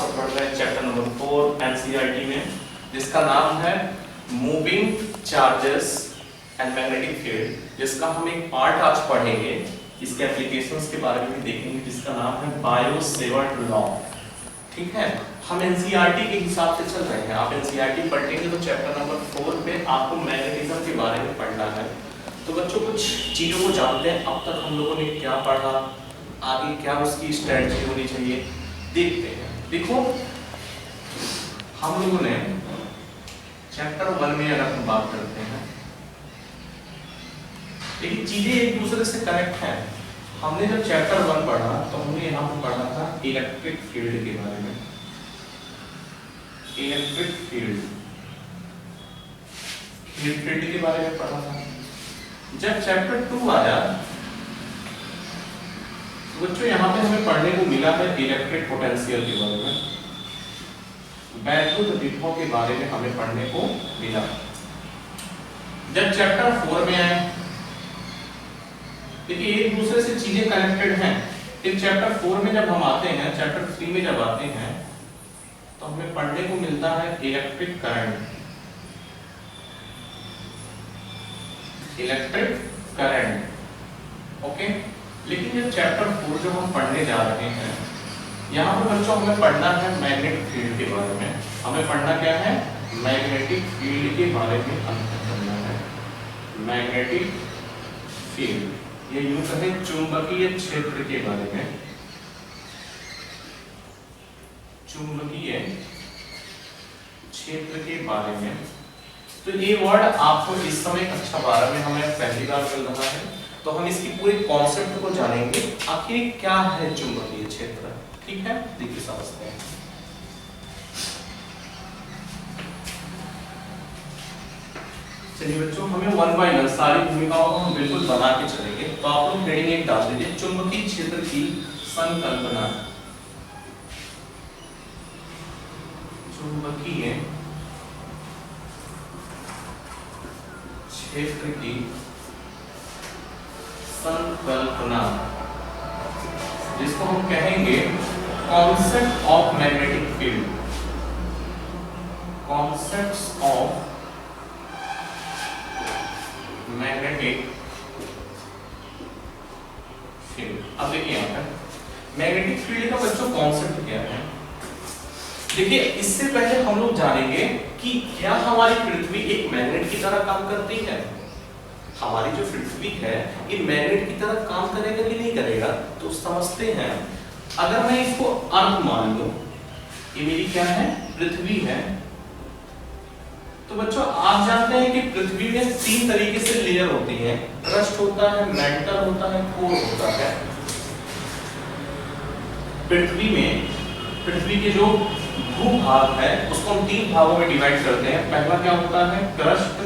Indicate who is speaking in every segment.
Speaker 1: सब पढ़ रहे हैं चैप्टर नंबर 4 एनसीईआरटी में, जिसका नाम है moving charges and magnetic field, जिसका हम एक पार्ट आज पढ़ेंगे। इसके एप्लीकेशंस के बारे में भी देखेंगे, जिसका नाम है बायो-सेवर्ट लॉ। ठीक है, हम एनसीईआरटी के हिसाब से चल रहे हैं। आप एनसीईआरटी पढ़ेंगे तो चैप्टर नंबर 4 पे आपको मैग्नेटिज्म के बारे में पढ़ना है। तो बच्चों कुछ चीजों को जानते हैं, अब तक हम लोगों ने क्या पढ़ा, आगे क्या उसकी स्ट्रेटजी होनी चाहिए, देखते हैं। देखो, हम लोगों ने चैप्टर 1 में अगर हम बात करते हैं, लेकिन चीजें एक दूसरे से कनेक्ट हैं। हमने जब चैप्टर 1 पढ़ा तो हमने यहाँ पर पढ़ा था इलेक्ट्रिक फील्ड के बारे में। इलेक्ट्रिक फील्ड के बारे में पढ़ा था। जब चैप्टर 2 आया तो बच्चों यहाँ पे हमें पढ़ने को मिला है इलेक्ट्रिक पोटेंशियल के बारे में, वैद्युत विभव के बारे में हमें पढ़ने को मिला। जब चैप्टर 4 में आए, देखिए एक दूसरे से चीजें कनेक्टेड हैं। फिर चैप्टर 4 में जब हम आते हैं, चैप्टर 3 में जब आते हैं, तो हमें पढ़ने को मिलता है electric current. Electric current, okay. लेकिन ये चैप्टर 4 जो हम पढ़ने जा रहे हैं, यहाँ पर बच्चों हमें पढ़ना है मैग्नेटिक फील्ड के बारे में। हमें पढ़ना क्या है? मैग्नेटिक फील्ड के बारे में पढ़ना है। मैग्नेटिक फील्ड, ये यूं कहें चुंबकीय क्षेत्र के बारे में। चुंबकीय क्षेत्र के बारे में। तो ये वर्ड आपको इस समय कक्षा 12 में हमें पहली बार मिल रहा है, तो हम इसकी पूरे कॉन्सेप्ट को जानेंगे, आखिर क्या है चुंबकीय क्षेत्र। ठीक है, देखिए समझते हैं। चलिए बच्चों, हमें 1 बाय 1 सारी भूमिकाओं को हम बिल्कुल बना के चलेंगे। तो आप लोग हेडिंग एक डाल दीजिए, चुंबकीय क्षेत्र की संकल्पना। चुंबकीय क्षेत्र की संकल्पना, जिसको हम कहेंगे concept of magnetic field. Concepts of magnetic field. अब देखिए यहाँ पर मैग्नेटिक फील्ड का बच्चों कॉन्सेप्ट क्या है। देखिए, इससे पहले हम लोग जानेंगे कि क्या हमारी पृथ्वी एक मैग्नेट की तरह काम करती है। हमारी जो पृथ्वी है ये मैग्नेट की तरह काम करेगा कि नहीं करेगा, तो समझते हैं। अगर मैं इसको अर्थ मान लूं, ये मेरी क्या है? पृथ्वी है। तो बच्चों आप जानते हैं कि पृथ्वी में 3 तरीके से लेयर होती हैं। क्रस्ट होता है, मेंटल होता है, कोर होता है। पृथ्वी में, पृथ्वी के जो भूभाग है उसको हम 3 भागों में डिवाइड करते हैं। पहला क्या होता है? क्रस्ट,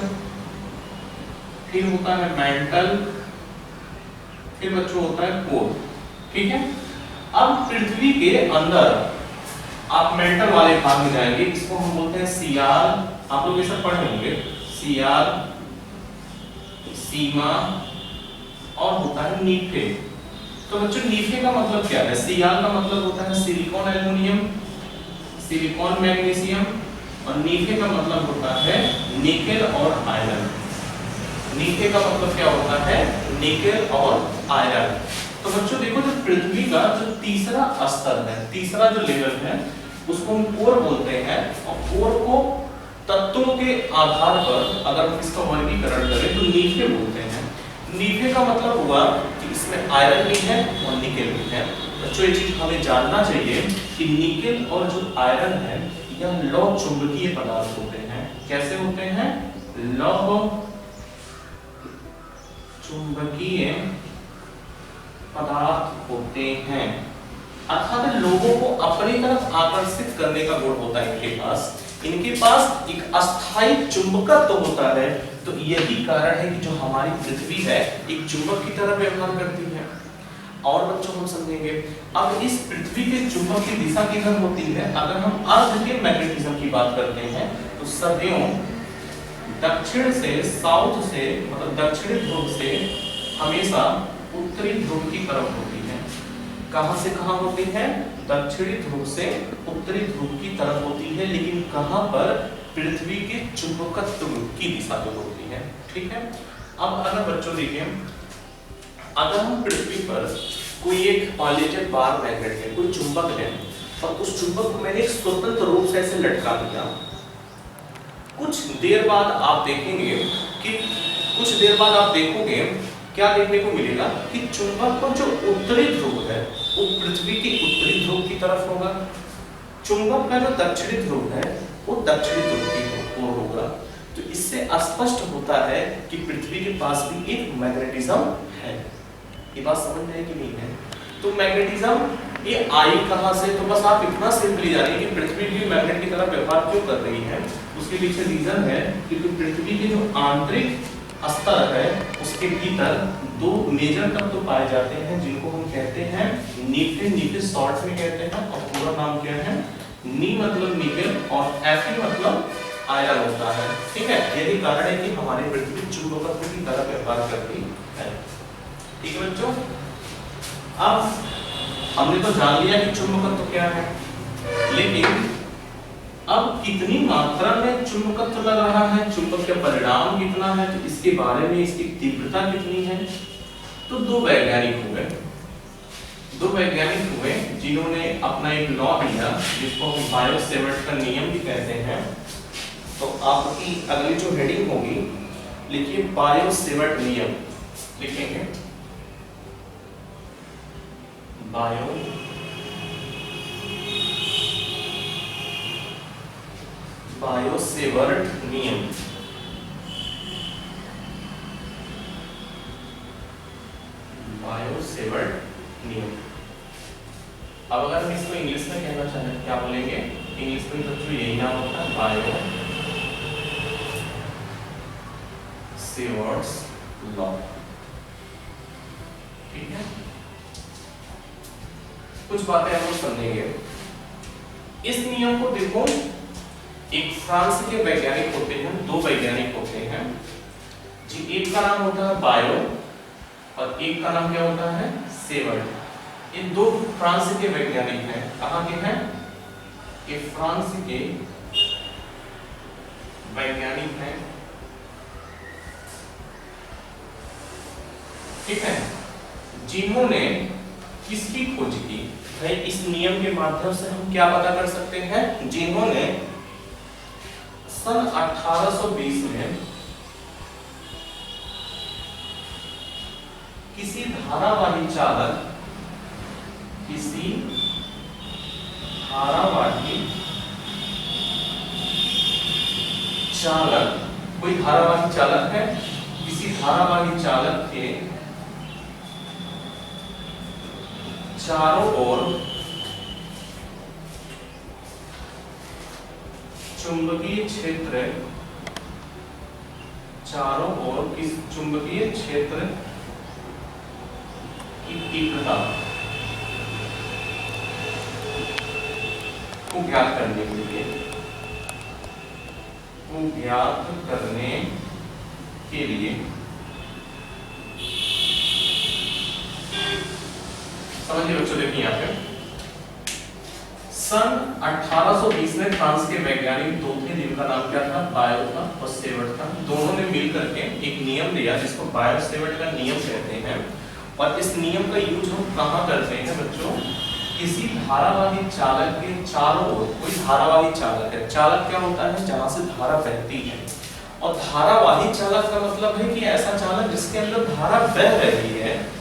Speaker 1: फिर होता है मेंटल, फिर बच्चों होता है कोर। ठीक है, अब पृथ्वी के अंदर आप मेंटल वाले भाग में जाएंगे, इसको हम बोलते हैं सीआर। आप लोग ये सब पढ़े होंगे, सीआर, सीमा, और होता है नीफे। तो बच्चों नीफे का मतलब क्या है? सीआर का मतलब होता है सिलिकॉन एल्युमिनियम, सिलिकॉन मैग्नीशियम, और नीफे का मतलब होता है निकेल और आयरन। नीफे का मतलब क्या होता है? निकेल और आयरन। तो बच्चों देखो, जो पृथ्वी का जो तीसरा स्तर है, तीसरा जो लेवल है, उसको हम कोर बोलते हैं। और कोर को तत्वों के आधार पर अगर हम इसका वर्गीकरण करें तो नीफे बोलते हैं। नीफे का मतलब हुआ कि इसमें आयरन भी है और निकेल भी है। बच्चों ये चीज हमें जानना चाहिए कि निकेल और जो आयरन है यह लौह चुंबकीय पदार्थ होते हैं। कैसे होते हैं? लौह चुंबकीय पदार्थ होते हैं, अर्थात लोगों को अपनी तरफ आकर्षित करने का गुण होता है इनके पास। इनके पास एक अस्थायी चुंबकत्व होता है। तो यही कारण है कि जो हमारी पृथ्वी है एक चुंबक की तरह व्यवहार करती है। और बच्चों हम समझेंगे, अब इस पृथ्वी के चुंबक की दिशा किधर होती है? अगर हम अर्थ के मैग्नेटिज्म की बात करते हैं तो सदियों दक्षिण से, साउथ से, मतलब दक्षिणी ध्रुव से हमेशा उत्तरी ध्रुव की तरफ होती है। कहां से कहां होती है? दक्षिणी ध्रुव से उत्तरी ध्रुव की तरफ होती है, लेकिन कहां पर? पृथ्वी के चुंबकत्व की दिशा में होती है। ठीक है। अब अगर बच्चों देखिए, अगर हम पृथ्वी पर कोई एक पॉलिजेड बार मैग्नेट है, कोई चुंबक है, और उस चुंबक को मैंने एक स्वतंत्र रूप से ऐसे लटका दिया, कुछ देर बाद आप देखेंगे कि क्या देखने को मिलेगा कि चुंबक का जो उत्तरी ध्रुव है वो पृथ्वी के उत्तरी ध्रुव की तरफ होगा, चुंबक का जो दक्षिणी ध्रुव है वो दक्षिणी ध्रुव की ओर होगा। तो इससे स्पष्ट होता है कि पृथ्वी के पास भी एक मैग्नेटिज्म है। ये बात समझ में है कि नहीं है? तो मैग्नेटिज्म ये आई कहां से? तो बस आप इतना सिंपली जानिए कि पृथ्वी भी मैग्नेट की तरह व्यवहार क्यों कर रही है। उसके पीछे रीजन है कि पृथ्वी के जो आंतरिक स्तर है उसके भीतर दो मेजर तत्व पाए जाते हैं, जिनको हम कहते हैं नीफे शॉर्ट में कहते हैं, और पूरा नाम क्या है? नी मतलब निकेल और Fe मतलब आयरन होता है। ठीक है। यही कारण है कि हमारी पृथ्वी चुंबकत्व की तरह व्यवहार करती है। ठीक है बच्चों। अब हमने तो जान लिया कि चुंबकत्व क्या है, लेकिन अब कितनी मात्रा में चुंबकत्व लग रहा है, चुंबक का परिणाम कितना है, तो इसके बारे में, इसकी तीव्रता कितनी है। तो दो वैज्ञानिक हुए जिन्होंने अपना एक लॉ दिया, जिसको हम बायो-सेवर्ट का नियम भी कहते हैं। तो आपकी अगली जो हेडिंग होगी, लिखिए बायो-सेवर्ट नियम, लिखेंगे बायो-सेवर्ट नियम। बायो-सेवर्ट नियम। अब अगर हम इसको इंग्लिश में कहना चाहें, क्या बोलेंगे? इंग्लिश में बच्चों यही नाम होता है, बायो-सेवर्ट्स लॉ। ठीक है। कुछ बातें हम समझेंगे। इस नियम को देखो, एक फ्रांस के वैज्ञानिक होते हैं, दो वैज्ञानिक होते हैं जी। एक का नाम होता है बायो और एक का नाम क्या होता है? सेवर्ट। ये दो फ्रांस के वैज्ञानिक हैं। कहां के हैं? ये फ्रांस के वैज्ञानिक हैं। ठीक है। जिन्होंने किसकी खोज की है? इस नियम के माध्यम से हम क्या पता कर सकते हैं? जिन्होंने सन 1820 में किसी धारावाही चालक कोई धारावाही चालक है, किसी धारावाही चालक के चारों ओर चुंबकीय क्षेत्र, किस चुंबकीय क्षेत्र की तीव्रता को ज्ञात करने के लिए, समझिए बच्चों, देखिए यहाँ पे सन 1820 में फ्रांस के वैज्ञानिक दो थे, जिनका नाम क्या था? बायो था और सेवर्ट था। दोनों ने मिलकर के एक नियम दिया, जिसको बायो-सेवर्ट का नियम कहते हैं। और इस नियम का यूज हम कहाँ करते हैं बच्चों? किसी धारावाही चालक के चारों ओर, कोई धारावाही चालक है। चालक क्या होता है? जहां से धारा बहती है। और धारावाही चालक का मतलब है कि ऐसा चालक जिसके अंदर धारा बह रही है।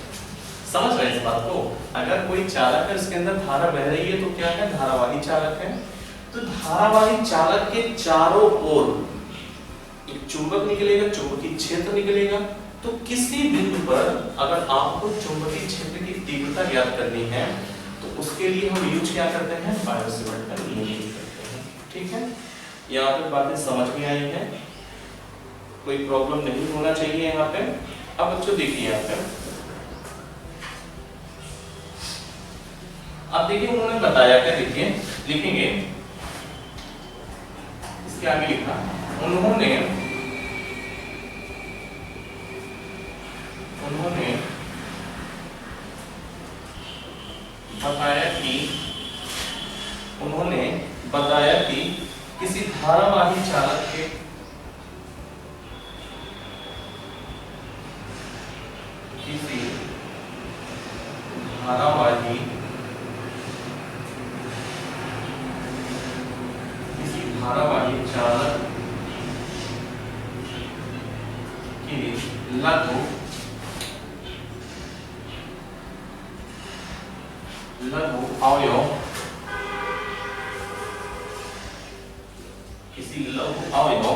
Speaker 1: समझ रहे हैं इस बात को? अगर कोई चालक है जिसके अंदर धारा बह रही है तो क्या है? धारावाही चालक है। तो धारावाही चालक के चारों ओर एक चुंबक निकलेगा, चुंबकीय क्षेत्र निकलेगा। तो किसी बिंदु पर अगर आपको चुंबकीय क्षेत्र की तीव्रता ज्ञात करनी है तो उसके लिए हम यूज क्या करते हैं? बायो-सेवर्ट का नियम यूज करते हैं। ठीक है। यहाँ पे बातें समझ में आई है, कोई प्रॉब्लम नहीं होना चाहिए यहाँ पे। अब बच्चों देखिए यहाँ पे, अब देखिए उन्होंने बताया क्या, देखिए लिखेंगे, इसके आगे लिखा, उन्होंने बताया कि कि लघु अवयव किसी लघु अवयव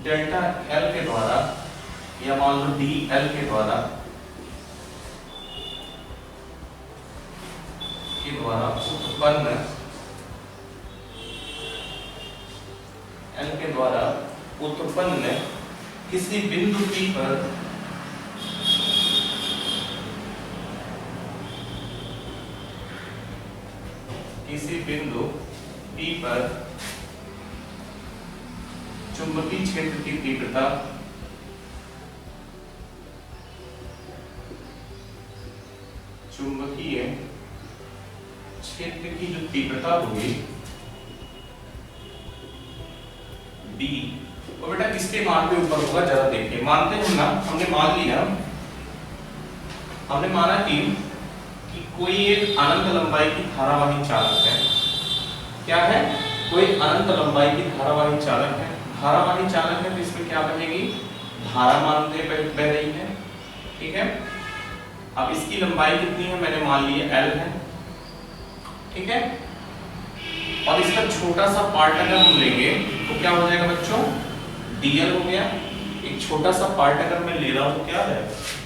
Speaker 1: डेल्टा एल के द्वारा या मान लो डी एल के द्वारा उत्पन्न एल के द्वारा उत्पन्न किसी बिंदु P पर चुंबकीय क्षेत्र की तीव्रता होगी D, तो बेटा किसके मान के ऊपर होगा जरा देखिए। मानते हैं ना, हमने मान लिया, हमने माना कि कोई एक अनंत लंबाई की धारावाही चालक है। क्या है? कोई अनंत लंबाई की धारावाही चालक है। धारावाही चालक है तो इसमें क्या बनेगी? धारा मानते बह रही है। ठीक है, अब इसकी लंबाई कितनी है? मैंने मान लिया L है। ठीक है, और इसका छोटा सा पार्ट अगर हम लेंगे तो क्या हो जाएगा बच्चों? dl हो गया। एक छोटा सा पार्ट अगर मैं ले रहा हूं तो क्या है?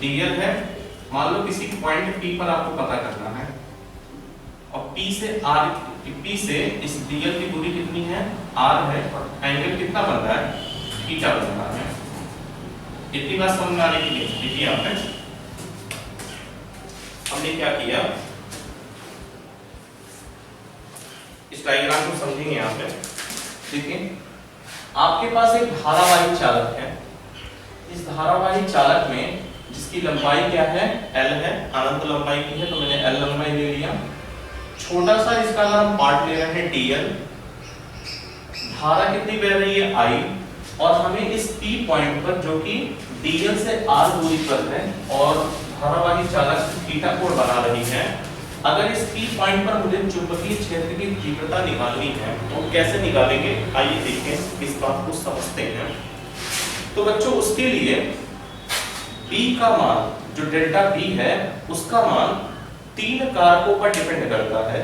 Speaker 1: dl है। मान लो किसी पॉइंट P पर आपको पता करना है और P से इस dl की दूरी कितनी है? r है, और एंगल कितना बन रहा है? थीटा बन रहा है। इतनी बात समझ में आने की देखिए यहाँ पे हमने क्या किया, इस डायग्राम को समझेंगे। यहाँ पे देखिए, आपके पास एक धारावाही चालक है। इस धारावाही चालक में जिसकी लंबाई क्या है? L है, अनंत लंबाई की है तो मैंने L लंबाई ले लिया। छोटा सा इसका अगर हम पार्ट ले रहे हैं dl, धारा कितनी बह रही है? I, और हमें इस P पॉइंट पर जो कि dl से r दूरी पर है और धारावाही चालक थीटा कोण बना रही है, अगर इस P पॉइंट पर मुझे चुंबकीय क्षेत्र की तीव्रता निकालनी है तो कैसे निकालेंगे? आइए देखें, इस बात को समझते हैं। तो बच्चों उसके लिए B का मान जो डेल्टा B है उसका मान 3 कारकों पर डिपेंड करता है।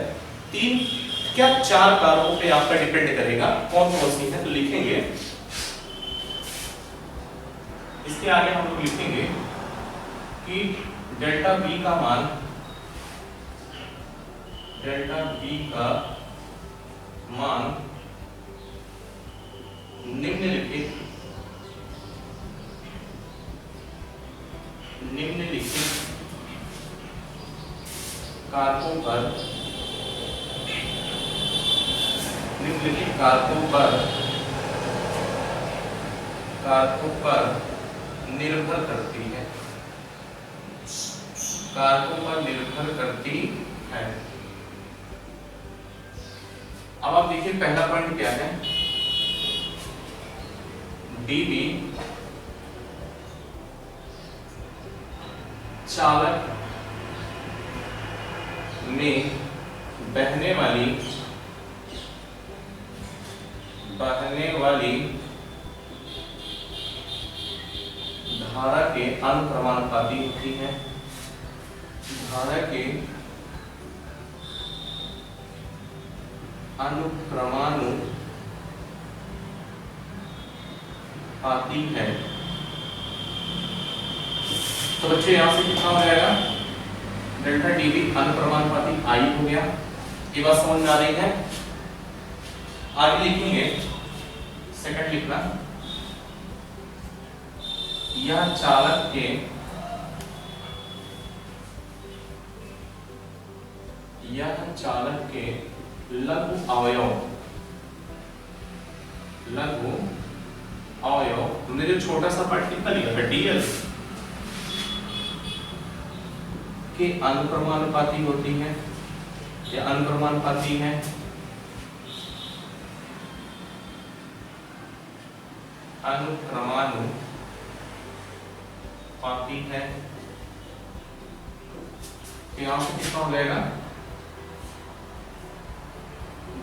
Speaker 1: 4 कारकों पे आपका डिपेंड करेगा। कौन कौन सी है? तो लिखेंगे, इसके आगे हम लोग लिखेंगे कि डेल्टा B का मान निम्नलिखित कारकों पर निर्भर करती है। अब आप देखिए पहला पॉइंट क्या है? dB चालक में बहने वाली धारा के अनुक्रमानुपाती होती है। धारा के अनुक्रमानुपाती है। तो बच्चे यहां से कितना हो जाएगा? डेल्टा dB अनुक्रमानुपाती I हो गया। ये बात समझ में आ रही है? आगे लिखेंगे, सेकंड लिखना, यह चालक के लघु अवयव तुमने जो छोटा सा पार्ट कितना लिया है? dl के अनुक्रमानुपाती होती है या अनुक्रमानुपाती है। अनुक्रमानुपाती है। यहां से कितना हो जाएगा?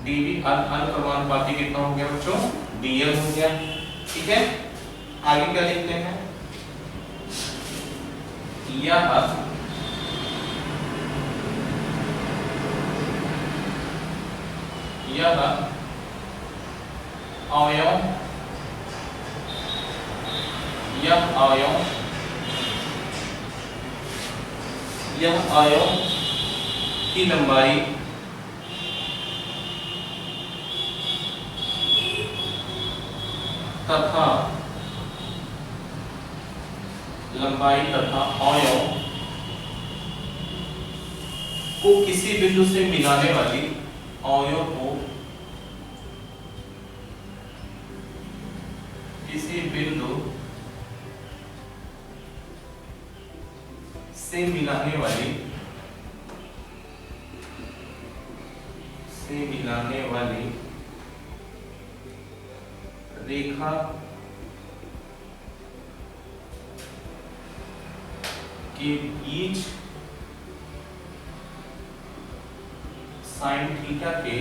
Speaker 1: dB अनुक्रमानुपाती कितना हो गया बच्चों? dl हो गया। ठीक है, आगे क्या लिखते हैं, यह अवयव की लंबाई तथा अवयव को किसी बिंदु से मिलाने वाली अवयव को किसी बिंदु से मिलाने वाली रेखा के बीच साइन थीटा के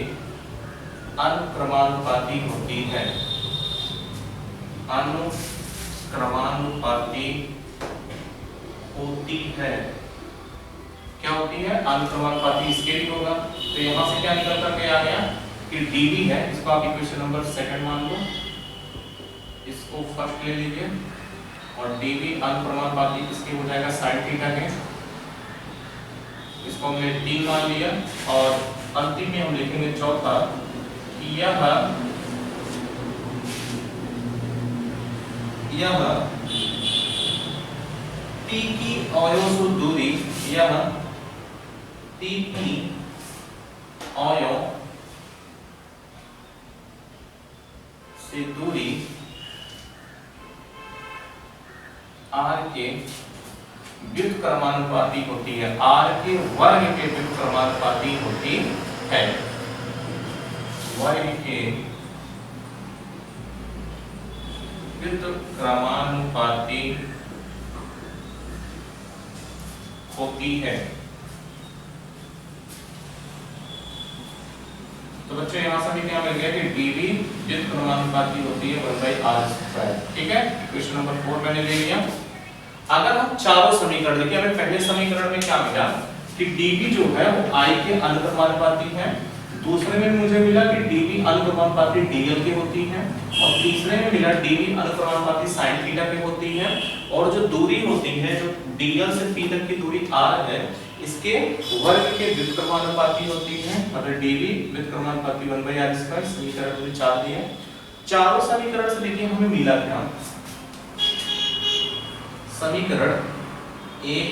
Speaker 1: अनुक्रमानुपाती होती है। क्या होती है? अनुक्रमानुपाती। इसके लिए होगा तो यहां से क्या निकल कर के आ गया कि dv है, इसको आप इक्वेशन नंबर सेकंड मान लो, इसको फर्स्ट ले लीजिए, और dv अनुक्रमानुपाती किसके हो जाएगा? साइन थीटा के। इसको हमने 3 मान लिया, और अंतिम में हम लिखेंगे चौथा कि यह T की अवयव से दूरी, यह T की अवयव से दूरी r के व्युत्क्रमानुपाती होती है, r के वर्ग के व्युत्क्रमानुपाती होती है, वर्ग के व्युत्क्रमानुपाती होती है। तो बच्चों यहां से भी क्या मिल गया कि dv व्युत्क्रमानुपाती होती है 1/r²। ठीक है, क्वेश्चन नंबर 4 मैंने ले लिया। अगर हम चारों समीकरण देखिए, हमें पहले समीकरण में क्या मिला कि dv जो है वो I के अनुक्रमानुपाती है, दूसरे में मुझे मिला कि dv अनुक्रमानुपाती dl की होती है, और तीसरे में मिला dv अनुक्रमानुपाती sin थीटा की होती है, और जो दूरी होती है, जो dl से p तक की दूरी r है, इसके वर्ग के व्युत्क्रमानुपाती होती है, मतलब dv व्युत्क्रमानुपाती 1/r²। समीकरण में 4 दिए। चारों समीकरण से देखिए हमें मिला क्या? समीकरण 1,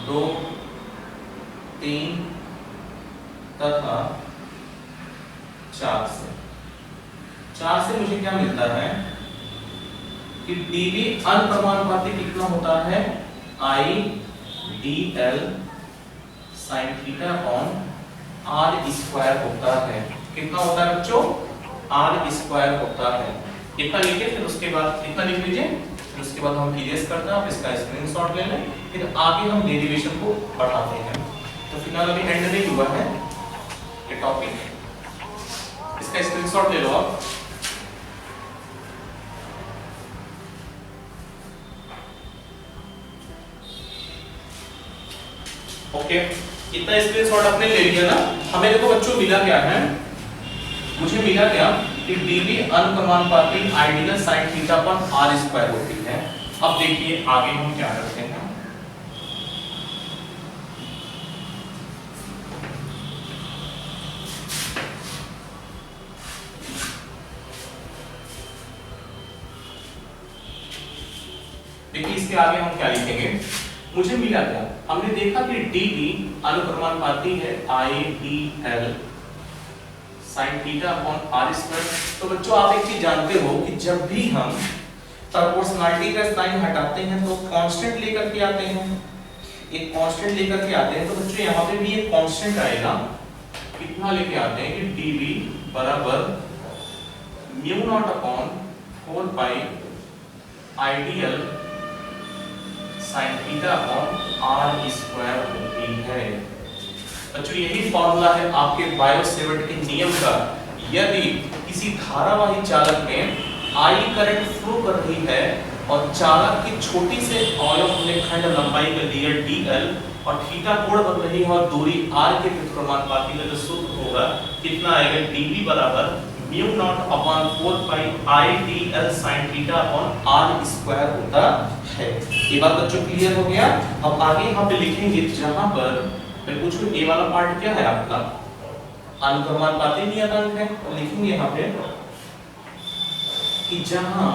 Speaker 1: 2, 3 तथा 4 से मुझे क्या मिलता है कि dv अनुक्रमानुपाती कितना होता है? I dl sin theta upon r² होता है। कितना होता है बच्चों? r² होता है। इतना लिखिए, फिर उसके बाद इतना लिख लीजिए, फिर उसके बाद हम पीडीएफ करते हैं, आप इसका स्क्रीनशॉट ले लें, फिर आगे हम डेरिवेशन को बढ़ाते हैं। तो फिलहाल अभी एंड नहीं हुआ है ये टॉपिक, इसका स्क्रीनशॉट ले लो आप। ओके, इतना स्क्रीनशॉट आपने ले लिया ना। हमें देखो बच्चों मिला क्या है, मुझे मिला क्या कि dv अनुक्रमानुपाती आइडियल sin थीटा पर r² होती है। अब देखिए आगे हम क्या करते हैं। देखिए इसके आगे हम क्या लिखेंगे। मुझे मिला क्या, हमने देखा कि dv अनुक्रमानुपाती है idl sin theta upon r²। तो बच्चों आप एक चीज जानते हो कि जब भी हम प्रोपोर्शनलिटी का साइन हटाते हैं तो कांस्टेंट लेकर के आते हैं, एक कांस्टेंट लेकर के आते हैं। तो बच्चों यहाँ पे भी एक कांस्टेंट आएगा, कितना लेके आते हैं कि dv बराबर μ0 upon 4 ideal sin theta upon r² होती है। बच्चों यही फॉर्मूला है आपके बायो सेवर्ट के नियम का। यदि किसी धारावाही चालक में I करंट फ्लो कर रही है और चालक की छोटी से अवयव खंड लंबाई का dl dl और थीटा कोण बन रही है और दूरी r के व्युत्क्रमानुपाती में, तो सूत्र होगा कितना आएगा, dv बराबर mu naught upon 4 pi I dl sin theta upon r square होता है। ये बात बच्चों क्लियर हो गया। अब आगे यहाँ पे लिखेंगे, जहां पर मैं पूछूं ये वाला पार्ट क्या है आपका, अनुक्रमानुपाती नियतांक है, तो लिखेंगे यहाँ पे कि जहां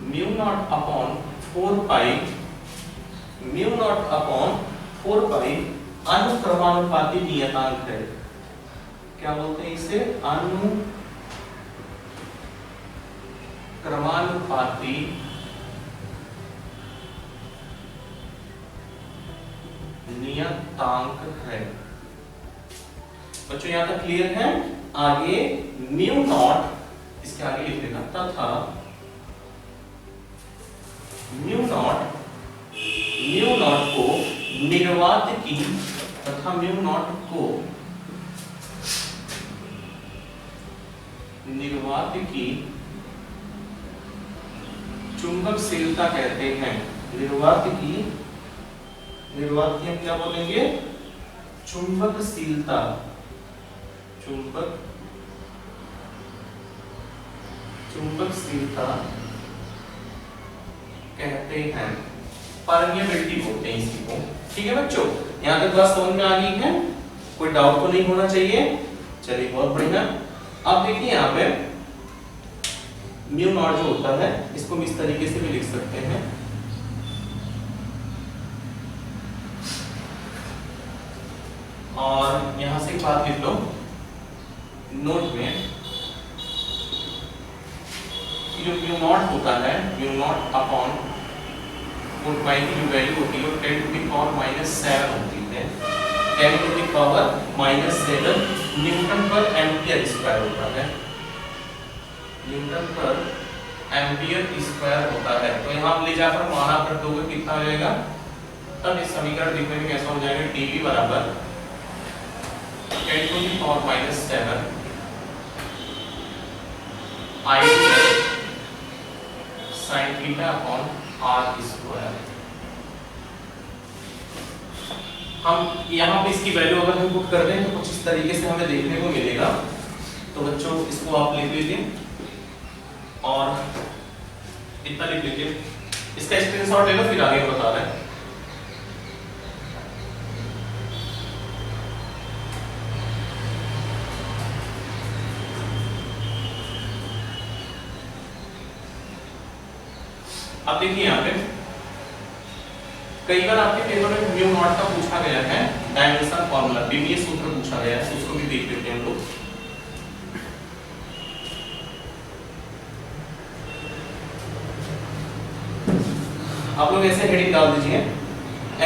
Speaker 1: म्यू नॉट अपॉन 4 पाई अनुक्रमानुपाती नियतांक है, क्या बोलते हैं इसे, अनुक्रमानुपाती नियतांक है। बच्चों यहां तक क्लियर है। आगे म्यू नॉट, इसके आगे लिख देना, तथा म्यू नॉट को निर्वात की, तथा म्यू नॉट को निर्वात की चुंबकशीलता कहते हैं। निर्वात की हम क्या बोलेंगे, चुंबकशीलता कहते हैं, परमिएबिलिटी बोलते हैं इसी को। ठीक है बच्चों, यहाँ तक बात समझ में आ गई है, कोई डाउट तो नहीं होना चाहिए। चलिए बहुत बढ़िया। अब देखिए यहाँ पे म्यू नॉट जो होता है, इसको हम इस तरीके से भी लिख सकते हैं, और यहां से एक बात लिख लो नोट में, जो म्यू नॉट होता है, म्यू नॉट अपॉन 4 पाई की जो वैल्यू होती है वो 10 टू द पावर -7 होती है। 10 टू द पावर -7 न्यूटन पर एम्पियर स्क्वायर होता है, न्यूटन पर एम्पियर स्क्वायर होता है। तो यहाँ ले जाकर माना कर दोगे कितना हो जाएगा, तब इस समीकरण लिखने में कैसा हो जाएगा, dv बराबर 10 to the power -7 I sin theta upon r square. हम यहाँ पे इसकी वैल्यू अगर हम पुट कर दें तो कुछ इस तरीके से हमें देखने को मिलेगा। तो बच्चों इसको आप लिख लीजिए और इतना लिख लीजिए, इसका स्क्रीनशॉट ले लो, फिर आगे बता रहे हैं। अब देखिए यहाँ पे कई बार आपके पेपर में म्यू नॉट का पूछा गया है, डायमेंशन फॉर्मूला बीमीय सूत्र पूछा गया है, उसको भी देख लेते हैं हम लोग। आप लोग ऐसे हेडिंग डाल दीजिए,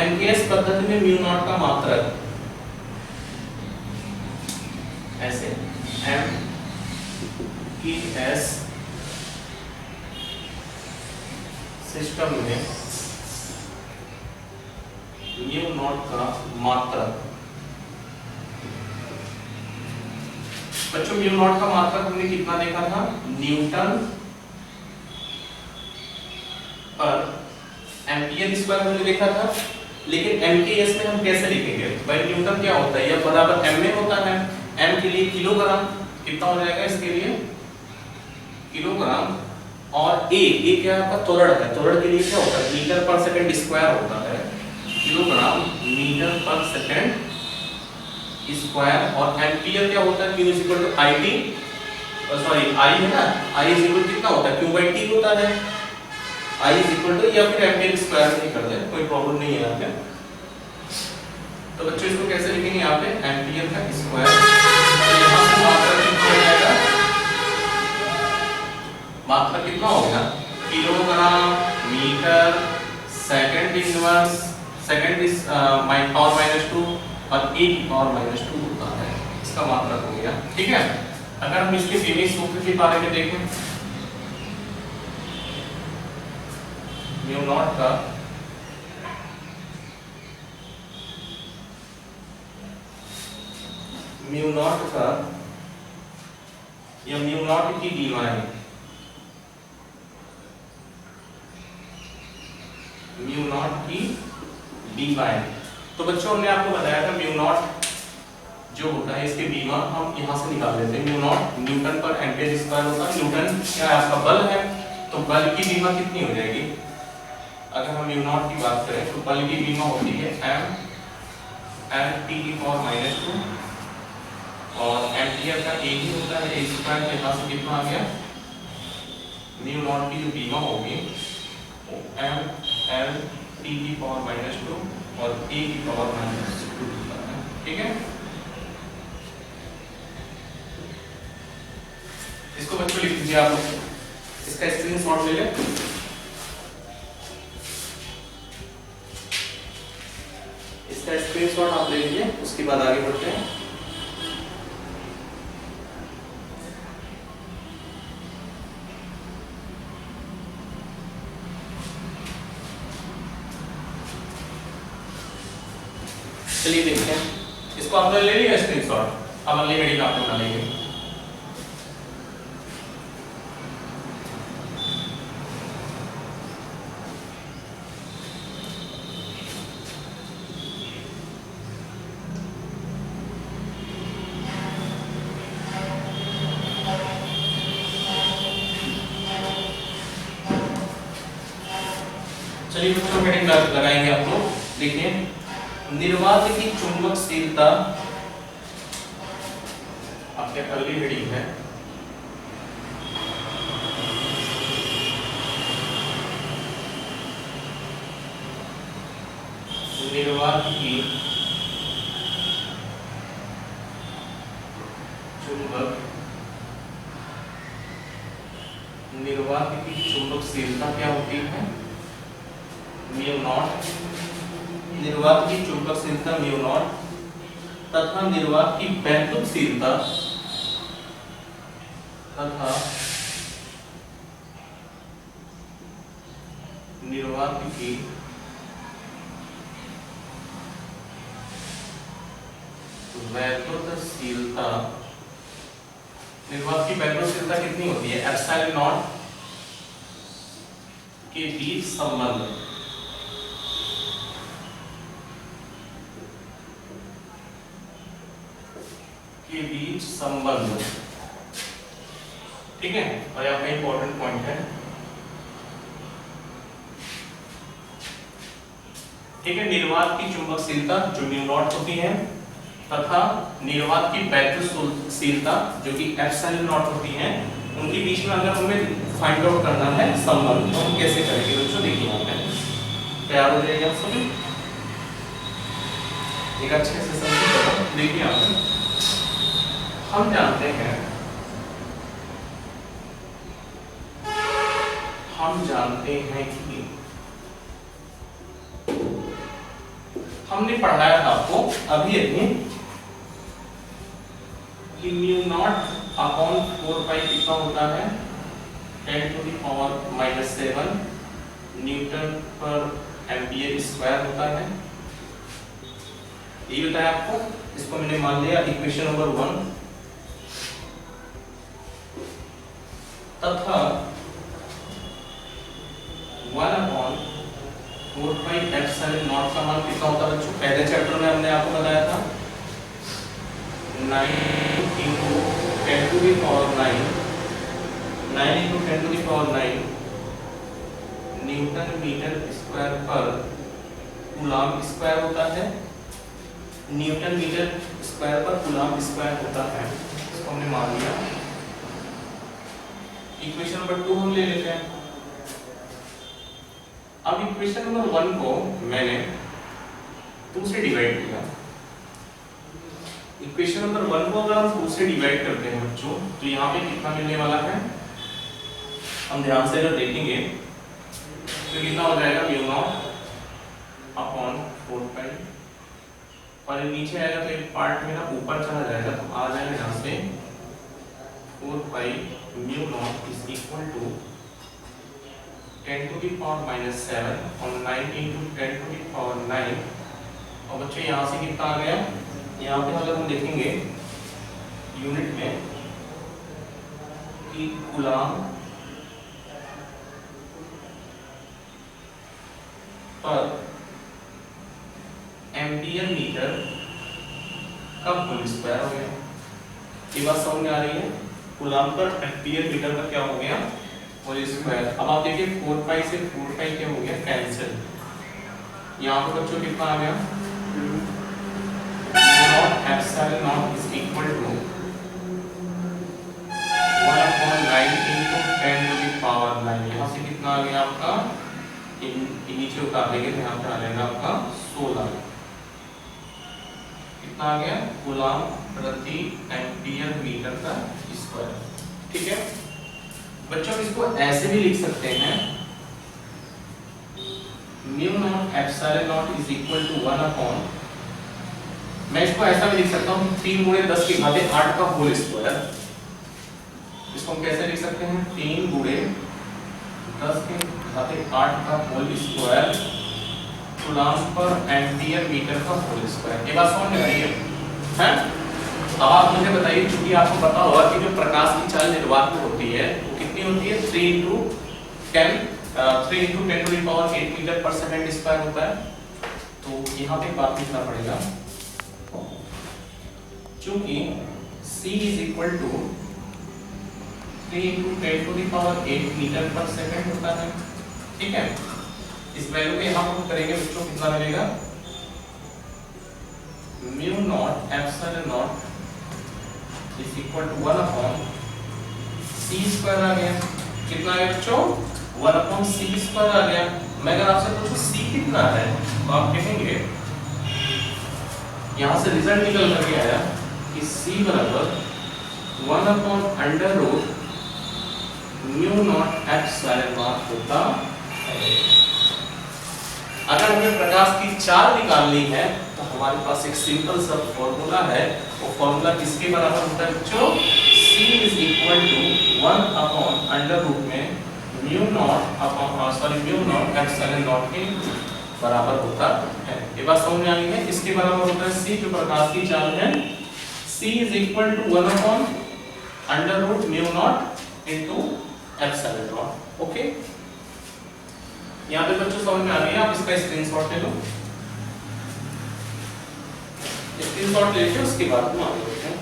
Speaker 1: एमकेएस पद्धति में म्यू नॉट का मात्रक, ऐसे एमकेएस सिस्टम में म्यू नॉट का मात्रक। बच्चों म्यू नॉट का मात्रक हमने कितना देखा था, न्यूटन पर एम्पियर स्क्वायर हमने देखा था। लेकिन एमकेएस में हम कैसे लिखेंगे भाई, न्यूटन क्या होता है, यह बराबर एम में होता है, एम के लिए किलोग्राम, कितना हो जाएगा इसके लिए किलोग्राम, और ए क्या है आपका त्वरण है, त्वरण के लिए क्या होता है, मीटर पर सेकंड स्क्वायर होता है, किलोग्राम मीटर पर सेकंड स्क्वायर, और एम्पियर क्या होता है, Q = IT, सॉरी I है ना, I = कितना होता है, Q/T होता है, I = या फिर एम्पियर स्क्वायर नहीं कर दे, कोई प्रॉब्लम नहीं है यहाँ पे। तो बच्चों इसको कैसे लिखेंगे, यहाँ पे एम्पियर का स्क्वायर, यहाँ से मात्रा कितना हो जाएगा, मात्रा कितना हो गया, kilogram metre second inverse, second is power -2 और a की पावर -2 होता है, इसका मात्रक हो गया। ठीक है, अगर हम इसके बीमीय सूत्र के बारे में देखें, म्यू नॉट का म्यू नॉट का या म्यू नॉट की dy, म्यू नॉट की dy। तो बच्चों हमने आपको बताया था म्यू नॉट जो होता है इसके बीमा हम यहां से निकाल लेते हैं। म्यू नॉट न्यूटन पर एम्पीयर स्क्वायर होता है। न्यूटन क्या है आपका बल है, तो बल की बीमा कितनी हो जाएगी? अगर हम म्यू नॉट की बात करें तो बल की बीमा होती है m t की पावर -2 और एम्पीयर का एक ही होता है a स्क्वायर के पास कितना आ गया? म्यू नॉट की जो बीमा होगी वो m l t की पावर -2 और a की पावर -2 होता है। ठीक है, इसको बच्चों लिख दीजिए आप लोग, इसका स्क्रीनशॉट ले लें। इसका स्क्रीनशॉट आप ले लीजिए, उसके बाद आगे बढ़ते हैं। चलिए देखते हैं, इसको आपने ले लिया स्क्रीनशॉट, अब अगली वीडियो का आपको बना लेंगे। चलिए बच्चों हेडिंग लगाएंगे आप लोग। देखिए, निर्वात की चुंबकशीलता आपके अगली हेडिंग है। निर्वात की चुंबकशीलता क्या होती है? Mu naught. निर्वात की चुंबकशीलता म्यू नॉट तथा निर्वात की वैद्युतशीलता तथा निर्वात की वैद्युतशीलता, निर्वात की वैद्युतशीलता कितनी होती है? एप्सिलॉन नॉट के बीच संबंध, के बीच संबंध। ठीक है, और यहाँ पे इंपॉर्टेंट पॉइंट है। ठीक है, निर्वात की चुंबकशीलता जो म्यू नॉट होती है तथा निर्वात की वैद्युतशीलता जो कि एप्सिलॉन नॉट होती है, उनके बीच में अगर हमें फाइंड आउट करना है संबंध, तो हम कैसे करेंगे बच्चों? देखिए यहाँ पे तैयार हो जाएगा आप सभी, एक अच्छे से समझिए। देखिए यहाँ पे हम जानते हैं कि हमने पढ़ाया था आपको अभी कि म्यू नॉट अपॉन 4 पाई कितना होता है? 10⁻⁻7 न्यूटन पर एम्पीयर स्क्वायर होता है। ये बताया आपको, इसको मैंने मान लिया इक्वेशन नंबर 1 तथा 1/4 पाई एप्सिलॉन नॉट का मान कितना होता है बच्चों? पहले चैप्टर में हमने आपको बताया था 9 × 10⁹ 9 × 10⁹ न्यूटन मीटर स्क्वायर पर कूलम्ब स्क्वायर होता है। न्यूटन मीटर स्क्वायर पर कूलम्ब स्क्वायर होता है, इसको हमने मान लिया। इक्वेशन नंबर 2 हम ले लेते हैं। अब इक्वेशन नंबर 1 को मैंने 2 से डिवाइड किया। इक्वेशन नंबर 1 को अगर हम 2 से डिवाइड करते हैं बच्चों, तो यहाँ पे कितना मिलने वाला है? हम ध्यान से अगर देखेंगे तो कितना हो जाएगा? म्यू नॉट अपॉन 4 पाई, और नीचे आएगा तो एक पार्ट में ना ऊपर चला जाएगा, तो आ जाएगा यहाँ से 4 pi mu naught is equal to 10⁻⁻7 और 9 × 10⁻⁹। और बच्चों यहाँ से कितना आ गया? यहाँ पे अगर हम देखेंगे यूनिट में कि कूलाम पर एम्पियर मीटर का होल स्क्वायर हो गया। ये बात समझ में आ रही है? कूलाम पर एम्पियर मीटर का क्या हो गया? Whole square. अब आप देखिए 4 पाई से 4 पाई क्या हो गया? कैंसिल। यहाँ पर बच्चों कितना आ गया? Naught epsilon naught is equal to 1/9 into 10 to the power 9। यहाँ से कितना आ गया आपका? नीचे उतार देंगे तो यहाँ पे आ जाएगा आपका 16। कितना आ गया? कूलाम प्रति एम्पियर मीटर का स्क्वायर। ठीक है बच्चों, इसको ऐसे भी लिख सकते हैं, mu naught epsilon naught is equal to 1/, मैं इसको ऐसा भी लिख सकता हूँ 3 गुणे 10 की घाते 8 का होल स्क्वायर। इसको हम कैसे लिख सकते हैं? 3 गुणे 10 की घाते 8 का होल स्क्वायर कूलाम पर एम्पियर मीटर का होल स्क्वायर। ये बात समझ में आई है? अब आप मुझे बताइए, क्योंकि आपको पता होगा कि जो प्रकाश की चाल निर्वात में होती है वो कितनी होती है? 3 into 10 to the power 8 metre पर सेकंड स्क्वायर होता है। तो यहाँ पे बात लिखना पड़ेगा, चूंकि C is equal to 3 into 10 to the power 8 metre पर सेकंड होता है। ठीक है, इस वैल्यू को यहाँ पुट करेंगे बच्चों, कितना मिलेगा? Mu naught epsilon naught is equal to 1/c square आ गया। कितना है बच्चों? 1/c स्क्वायर आ गया। मैं अगर आपसे पूछूं c कितना है तो आप कहेंगे, यहाँ से रिजल्ट निकल करके आया कि c बराबर 1/√ म्यू नॉट एप्सिलॉन नॉट होता है। अगर हमें प्रकाश की चाल निकालनी है तो हमारे पास एक सिंपल सा फॉर्मूला है। वो फॉर्मूला किसके बराबर होता है बच्चों? C is equal to 1/√ में म्यू नॉट एप्सिलॉन नॉट के बराबर होता है। ये बात समझ में आ गई है? इसके बराबर होता है C, जो प्रकाश की चाल है। C is equal to 1/√ mu naught into epsilon not. Okay, यहाँ पे बच्चों समझ में आ गई? आप इसका स्क्रीनशॉट ले लो, स्क्रीनशॉट लेके उसके बाद हम आगे बढ़ते हैं।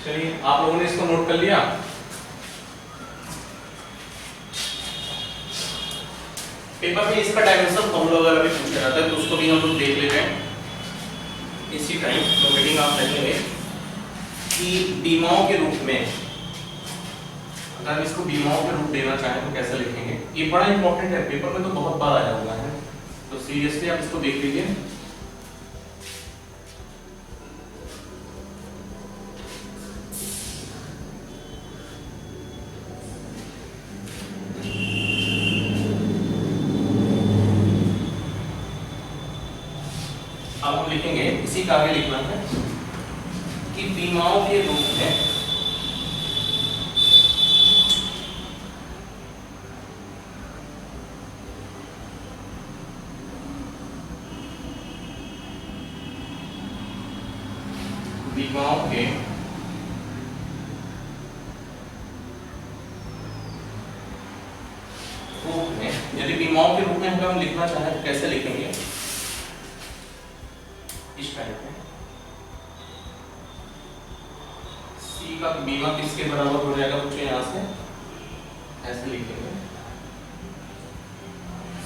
Speaker 1: चलिए, आप लोगों ने इसको नोट कर लिया? पेपर में इसका डायमेंशन फॉर्मूला वगैरह भी पूछा जाता है, तो उसको भी हम लोग देख लेते हैं इसी टाइम। तो मीटिंग आप देखेंगे कि बीमाओं के रूप में, अगर हम इसको बीमाओं के रूप देना चाहें तो कैसे लिखेंगे? ये बड़ा इंपॉर्टेंट है, पेपर में तो बहुत बार आया हुआ है, तो सीरियसली आप इसको देख लीजिए। अब हम लिखेंगे, इसी का आगे लिखना है कि बीमाओं के रूप में बीमाओं के रूप में, यदि बीमाओं के रूप में हम लिखना चाहें तो कैसे लिखेंगे? इस टाइप में C का बीमा किसके बराबर हो जाएगा बच्चों? यहाँ से ऐसे लिखेंगे,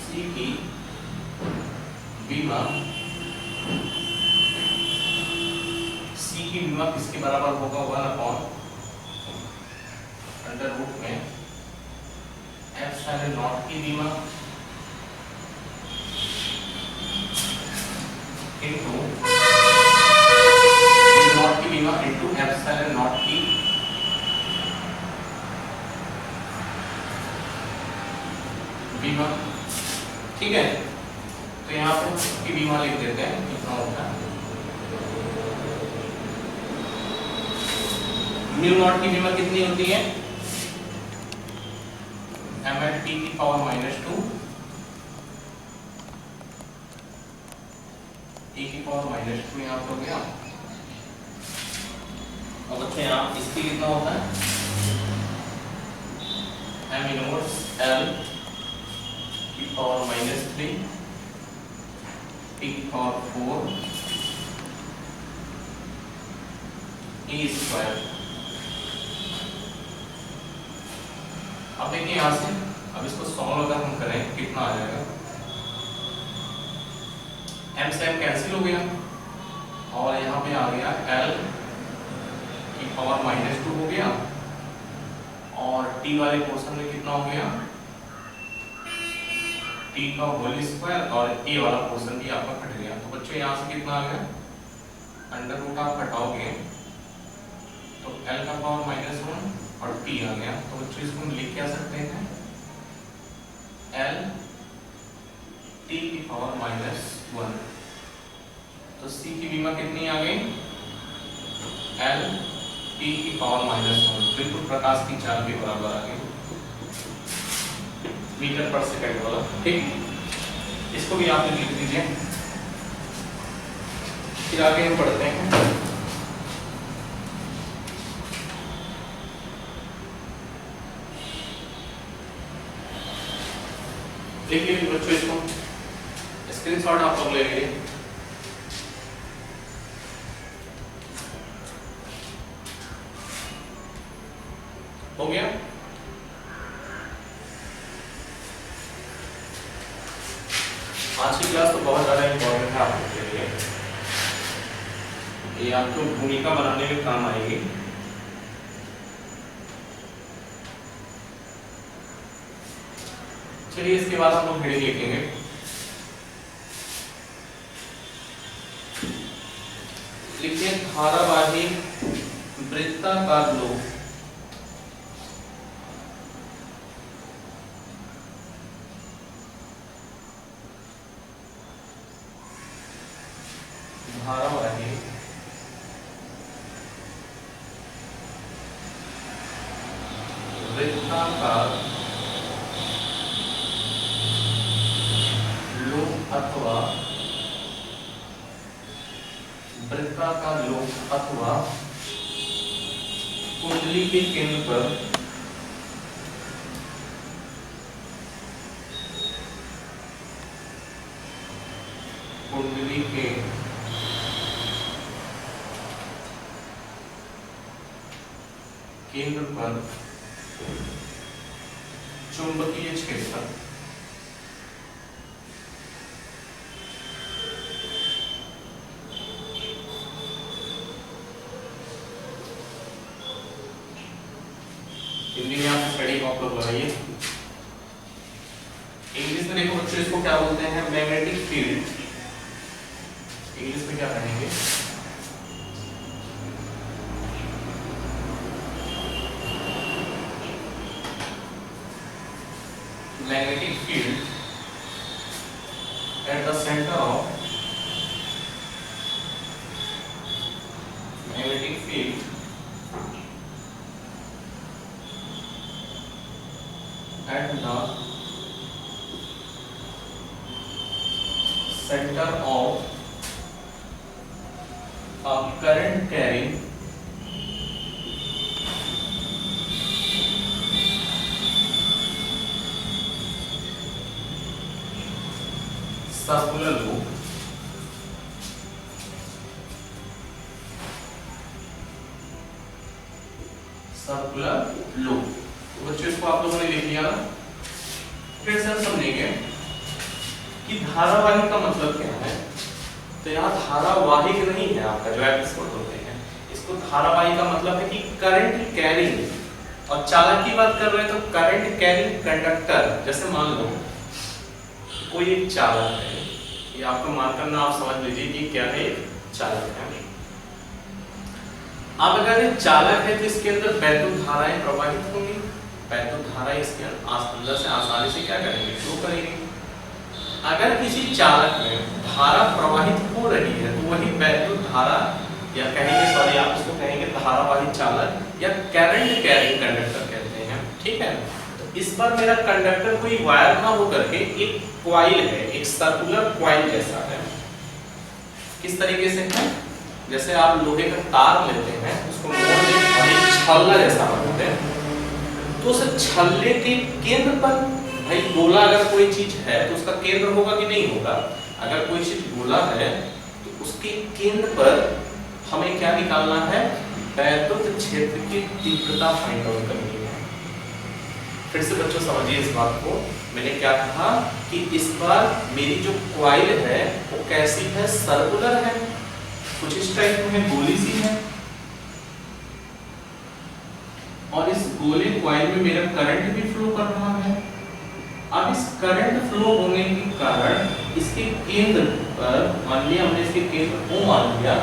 Speaker 1: C की बीमा, C की बीमा किसके बराबर होगा? 1/√ में एप्सिलॉन नॉट की बीमा इनटू नॉट की बीमा इनटू एप्सिलॉन नॉट की बीमा। ठीक है, तो यहाँ पे इसकी बीमा लिख देते हैं, कितना होता है म्यू नॉट की बीमा कितनी होती है m at t की पावर -2 t की पावर -2 यहाँ पे हो गया। अब बच्चे यहाँ इसकी कितना होता है m इनवर्स l की पावर -3 t की पावर 4 e स्क्वायर। अब देखिए यहाँ से, अब इसको सॉल्व अगर हम करें कितना आ जाएगा, m से m कैंसिल हो गया और यहाँ पे आ गया l की पावर -2 हो गया और t वाले पोर्शन में कितना हो गया t का होल स्क्वायर और a वाला पोर्शन भी आपका कट गया। तो बच्चों यहाँ से कितना आ गया, अंडर रूट आप हटाओगे तो l का पावर -1 और t आ गया। तो बच्चों इसको हम लिख क्या सकते हैं l t की पावर -1। तो c की बीमा कितनी आ गई l t की पावर -1, बिल्कुल प्रकाश की चाल के बराबर आ गई, मीटर पर सेकंड वाला। ठीक, इसको भी आप लिख दीजिए। फिर आगे हम पढ़ते हैं देखिए बच्चों, इसको स्क्रीनशॉट आप लोग ले लीजिए। हो गया, आज की क्लास तो बहुत ज्यादा इंपॉर्टेंट है आप लोग के लिए, ये आपको भूमिका बनाने में काम आएगी। चलिए इसके बाद हम लोग हेडिंग लिखेंगे। लिखिए धारावाही वृत्ताकार लोक धारावाही वृत्ताकार लोक अथवा वृत्ताकार लोक अथवा कुंडली के केंद्र पर कुंडली के केंद्र पर चुंबकीय क्षेत्र हिंदी में आप स्टडी को आप लोग लगाइए। इंग्लिश में देखो बच्चों, इसको क्या बोलते हैं मैग्नेटिक फील्ड। इंग्लिश में क्या कहेंगे magnetic field at the center of magnetic field at the center of a current carrying circular loop तो बच्चों इसको आप लोगों ने लिख लिया ना। फिर से हम समझेंगे कि धारावाही का मतलब क्या है। तो यहाँ धारावाहिक नहीं है आपका जो एपिसोड होते हैं, इसको धारावाही का मतलब है कि करंट कैरिंग और चालक की बात कर रहे हैं तो करंट कैरिंग कंडक्टर, जैसे मान लो कोई एक चालक है, ये आपको मार्कर ना आप समझ लीजिए कि क्या है, चालक है। अब अगर ये चालक है तो इसके अंदर वैद्युत धाराएं प्रवाहित होंगी, वैद्युत धारा इसके अंदर से आसानी से क्या करेंगे, फ्लो करेंगे। अगर किसी चालक में धारा प्रवाहित हो रही है तो वही वैद्युत धारा, या कहेंगे सॉरी आप इसको कहेंगे धारावाही चालक या करंट कैरिंग कंडक्टर कहते हैं, ठीक है। तो इस बार मेरा कंडक्टर कोई वायर ना होकर के एक कॉइल है, एक सर्कुलर कॉइल जैसा है। किस तरीके से है, जैसे आप लोहे का तार लेते हैं, उसको मोड़ दें और एक छल्ला जैसा बनाते हैं, तो उस छल्ले के केंद्र पर, भाई गोला अगर कोई चीज है तो उसका केंद्र होगा कि नहीं होगा, अगर कोई चीज गोला है तो उसके केंद्र पर हमें क्या निकालना है, वैद्युत क्षेत्र की तीव्रता फाइंड आउट करनी है। फिर से बच्चों समझिए इस बात को, मैंने क्या कहा कि इस बार मेरी जो कॉइल है वो कैसी है, सर्कुलर है, कुछ इस टाइप में गोली सी है, और इस गोले कॉइल में मेरा करंट भी फ्लो कर रहा है। अब इस करंट फ्लो होने के कारण इसके केंद्र पर, मान लिया हमने इसके केंद्र O मान लिया,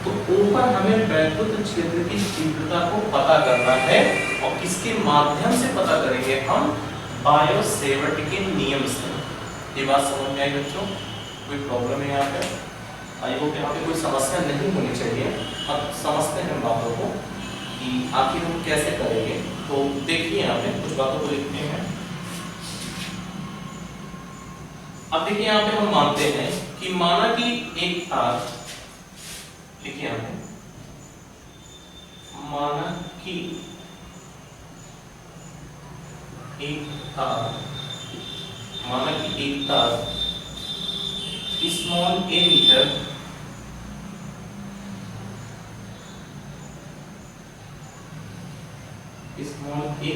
Speaker 1: तो ऊपर हमें वैद्युत क्षेत्र की तीव्रता को पता करना है, और किसके माध्यम से पता करेंगे हम, बायो-सेवर्ट के नियम से। ये बात समझ में आई बच्चों, कोई प्रॉब्लम है यहाँ पे? आई होप यहाँ पे कोई समस्या नहीं होनी चाहिए। अब समझते हैं बातों को कि आखिर हम कैसे करेंगे। तो देखिए यहाँ पे कुछ बातों को लिखते हैं। अब देखिए यहाँ पे हम मानते हैं कि माना कि एक तार, देखिए यहाँ पे माना कि एक तार, माना कि एक तार स्मॉल a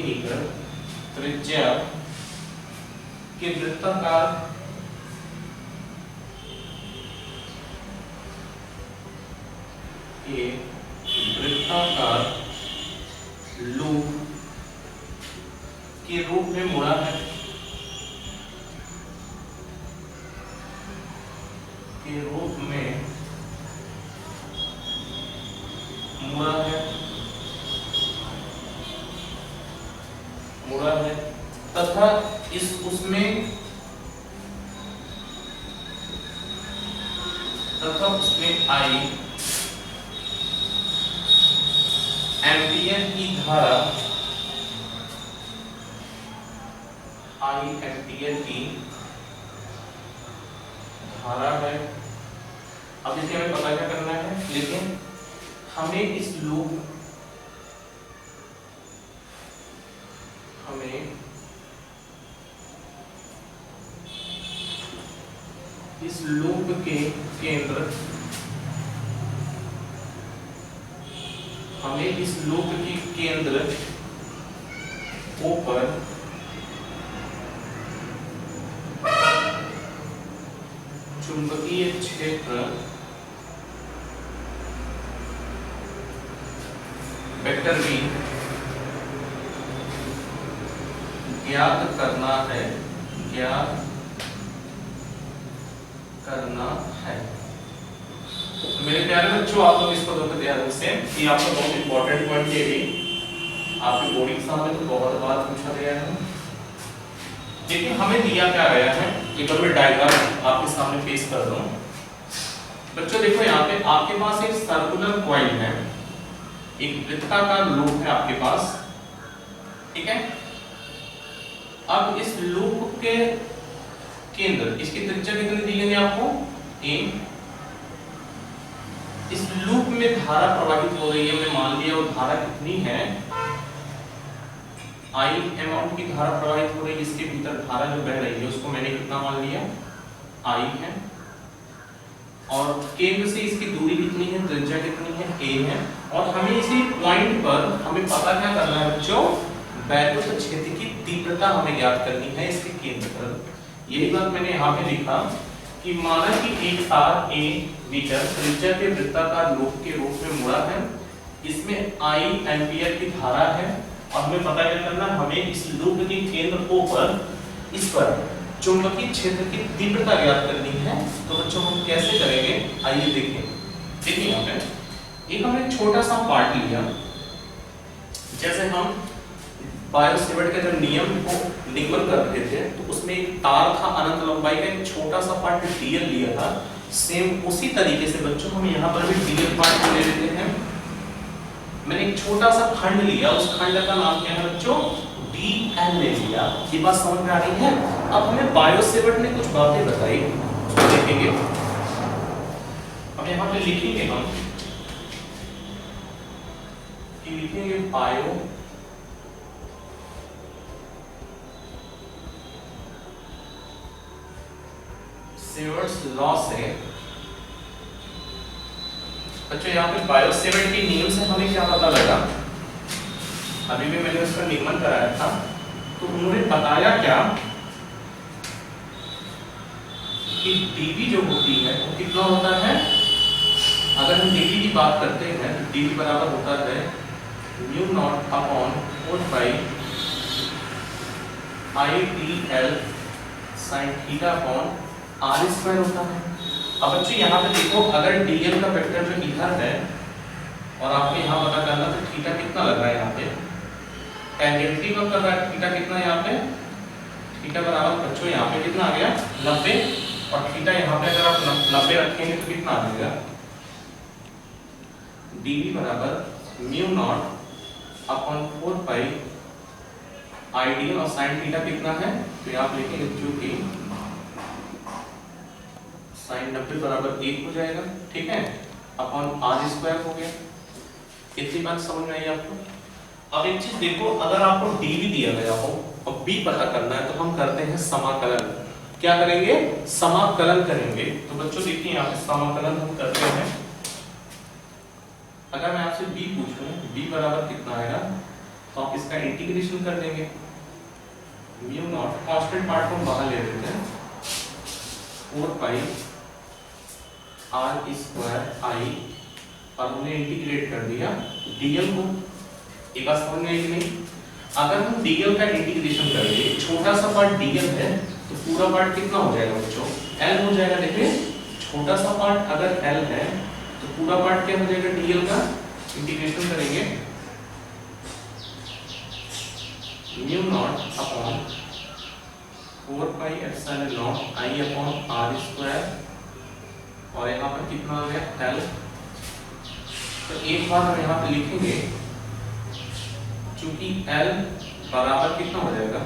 Speaker 1: मीटर त्रिज्या के वृत्ताकार लूप के रूप में मुड़ा है, के रूप में मुड़ा है तथा उसमें आई एम्पियर की धारा, आई एम्पियर की धारा है। अब देखिए हमें पता क्या करना है, लेकिन हमें इस लूप के केंद्र, हमें इस लूप के केंद्र O पर चुंबकीय क्षेत्र वेक्टर V ज्ञात करना है, तो मेरे प्यारे बच्चों, आप लोग इसको देखो ध्यान से कि आपका बहुत इंपॉर्टेंट पॉइंट ये भी आपके बोर्ड एग्जाम में तो बहुत बार पूछा गया है। लेकिन हमें दिया क्या गया है, एक बार मैं डायग्राम आपके सामने पेश कर दूं। बच्चों देखो यहाँ पे आपके पास एक सर्कुलर कॉइल है, एक वृत्ताकार लूप है आपके पास, ठीक है। अब इस लूप के केंद्र, इसकी त्रिज्या कितनी दी गई है आपको, a। इस लूप में धारा प्रवाहित हो रही है, हमने मान लिया वो धारा कितनी है, I अमाउंट की धारा प्रवाहित हो रही है, इसके भीतर धारा जो बह रही है उसको मैंने कितना मान लिया, I है, और केंद्र से इसकी दूरी कितनी है, त्रिज्या कितनी है, a है। और हमें इसी पॉइंट पर हमें पता क्या करना है बच्चों, वैद्युत क्षेत्र की तीव्रता हमें ज्ञात करनी है इसके केंद्र पर। यही बात मैंने यहाँ पे लिखा कि माना कि एक तार a मीटर त्रिज्या के वृत्ताकार लूप के रूप में मुड़ा है, इसमें I एम्पियर की धारा है, और हमें पता क्या करना, हमें इस लूप के केंद्र O पर इस पर चुंबकीय क्षेत्र की तीव्रता ज्ञात करनी है। तो बच्चों हम कैसे करेंगे, आइए देखें। देखिए यहाँ पे एक हमने छोटा सा पार्ट लिया, जैसे हम बायोसेवर्ट के जब नियम को निगमन कर रहे थे तो उसमें एक तार था अनंत लंबाई का, एक छोटा सा पार्ट डीएल लिया था। सेम उसी तरीके से बच्चों हम यहाँ पर भी डीएल पार्ट को ले लेते हैं। मैंने एक छोटा सा खंड लिया, उस खंड का नाम क्या है बच्चों, डीएल ले लिया। ये बात समझ में आ रही है। अब हमें बायोसेवर्ट ने कुछ बातें बताई, उसको देखेंगे। अब यहाँ पे लिखेंगे हम कि लिखेंगे बायो सेवर्ट्स लॉ से। बच्चों यहाँ पे बायोसेवर्ट के नियम से हमें क्या पता लगा, अभी भी मैंने उसका निगमन कराया था, तो उन्होंने बताया क्या कि dV जो होती है वो कितना होता है, अगर हम dV की बात करते हैं तो dV बराबर होता है म्यू नॉट अपॉन 4 पाई IDL sin theta upon R square होता है। अब बच्चों यहाँ पे देखो, अगर dl का वेक्टर जो इधर है और आपको यहाँ पता करना तो थीटा कितना लग रहा है यहाँ पे, टेंजेंटली कब कर रहा है, थीटा कितना यहाँ पे, थीटा बराबर बच्चों यहाँ पे कितना आ गया 90, और थीटा यहाँ पे अगर आप 90 रखेंगे तो कितना आ जाएगा, dv बराबर म्यू नॉट अपॉन 4 पाई आइडियल, और साइन थीटा कितना है, तो आप लिखेंगे चूंकि साइन 90 बराबर 1 हो जाएगा, ठीक है, अपॉन R स्क्वायर हो गया। इतनी बात समझ में आई आपको। अब एक चीज देखो, अगर आपको dV दिया गया हो और B पता करना है तो हम करते हैं समाकलन। क्या करेंगे, समाकलन करेंगे। तो बच्चों देखिए यहाँ पे समाकलन हम करते हैं। अगर मैं आपसे B पूछूं B बराबर कितना आएगा, तो आप इसका इंटीग्रेशन कर देंगे। म्यू नॉट कांस्टेंट पार्ट को बाहर ले लेते हैं, 4 पाई R स्क्वायर I, और हमने इंटीग्रेट कर दिया dl को। एक बात समझ में आई कि नहीं, अगर हम dl का इंटीग्रेशन करेंगे, छोटा सा पार्ट dl है तो पूरा पार्ट कितना हो जाएगा बच्चों, l हो जाएगा। देखिए छोटा सा पार्ट अगर l है तो पूरा पार्ट क्या हो जाएगा dl का, इंटीग्रेशन करेंगे mu naught upon 4 pi epsilon not I upon R square, और यहाँ पर कितना आ गया L। तो एक बार हम यहाँ पे लिखेंगे, चूंकि L बराबर कितना हो जाएगा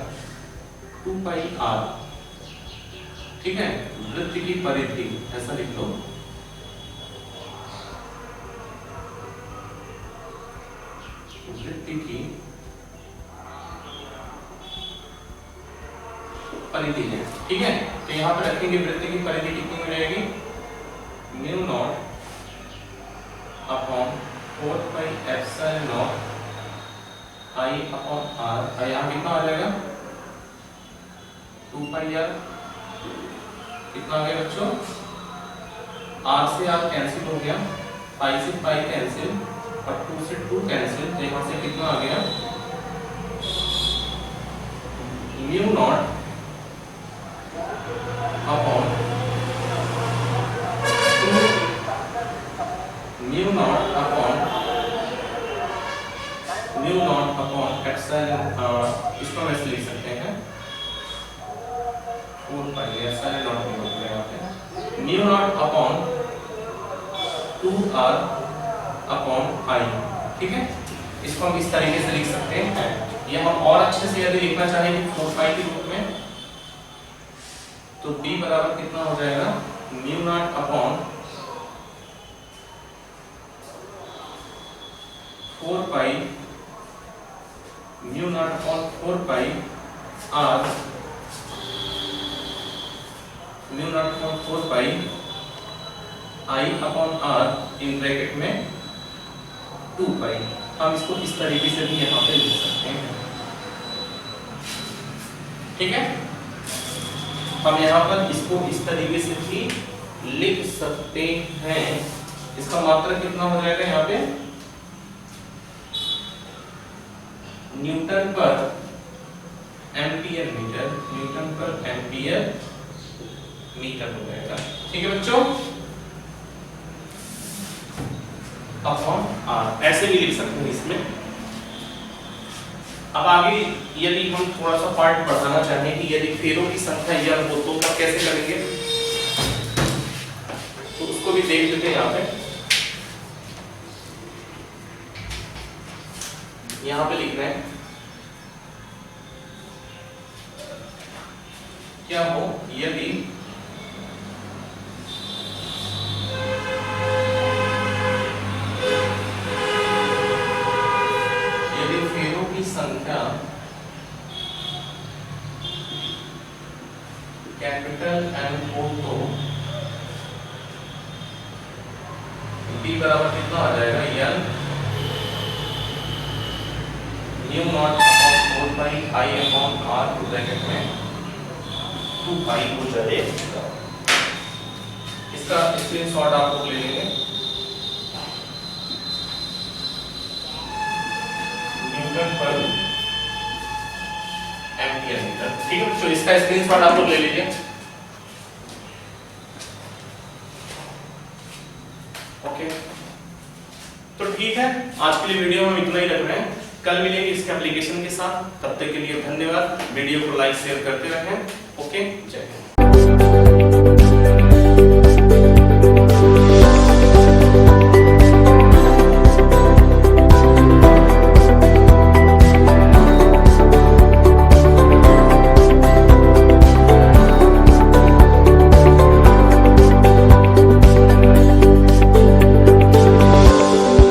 Speaker 1: 2 पाई R, ठीक है, वृत्त की परिधि, ऐसा लिख लो। वृत्त की परिधि है, ठीक है। तो यहाँ पे रखेंगे वृत्त की परिधि कितनी हो जाएगी, mu naught upon 4 pi epsilon not I upon R, यहाँ कितना आ जाएगा 2 पाई R, कितना आ गया बच्चों, R से R कैंसिल हो गया, पाई से पाई कैंसिल, और 2 से 2 कैंसिल, तो यहाँ से कितना आ गया mu naught upon mu naught upon epsilon, इसको हम ऐसे लिख सकते हैं 4 पाई एप्सिलॉन नॉट हो गया यहाँ पे, mu naught upon 2R upon I, ठीक है। इसको हम इस तरीके से लिख सकते हैं। ये हम और अच्छे से यदि लिखना चाहेंगे 4 पाई के रूप में, तो B बराबर कितना हो जाएगा, mu naught upon 4 pi mu not upon 4 pi R, mu naught upon 4 pi I upon R in bracket में 2 पाई। हम इसको इस तरीके से भी यहाँ पे लिख सकते हैं, ठीक है। हम यहाँ पर इसको इस तरीके से भी लिख सकते हैं। इसका मात्रक कितना हो जाएगा यहाँ पे, न्यूटन पर एम्पियर मीटर, न्यूटन पर एम्पियर मीटर हो जाएगा। ठीक है बच्चों, अपॉन आर ऐसे भी लिख सकते हैं इसमें। अब आगे यदि हम थोड़ा सा पार्ट बढ़ाना चाहें कि यदि फेरों की संख्या n हो तो तब कैसे करेंगे, तो उसको भी देख लेते हैं। यहाँ पे लिख रहे हैं क्या हो यदि फेरों की संख्या कैपिटल एन हो तो b बराबर कितना आ जाएगा, n new not upon 4 pi i upon r bracket में 2 पाई हो जाएगा। इसका स्क्रीनशॉट आप लोग ले लेंगे। न्यूटन पर एम्पियर मीटर। ठीक है बच्चों, इसका स्क्रीनशॉट आप लोग ले लीजिए। ओके, तो ठीक है, आज के लिए वीडियो में इतना ही रख रहे हैं। कल मिलेंगे इसके एप्लीकेशन के साथ। तब तक के लिए धन्यवाद। वीडियो को लाइक शेयर करते रहें। ओके, जय हिंद।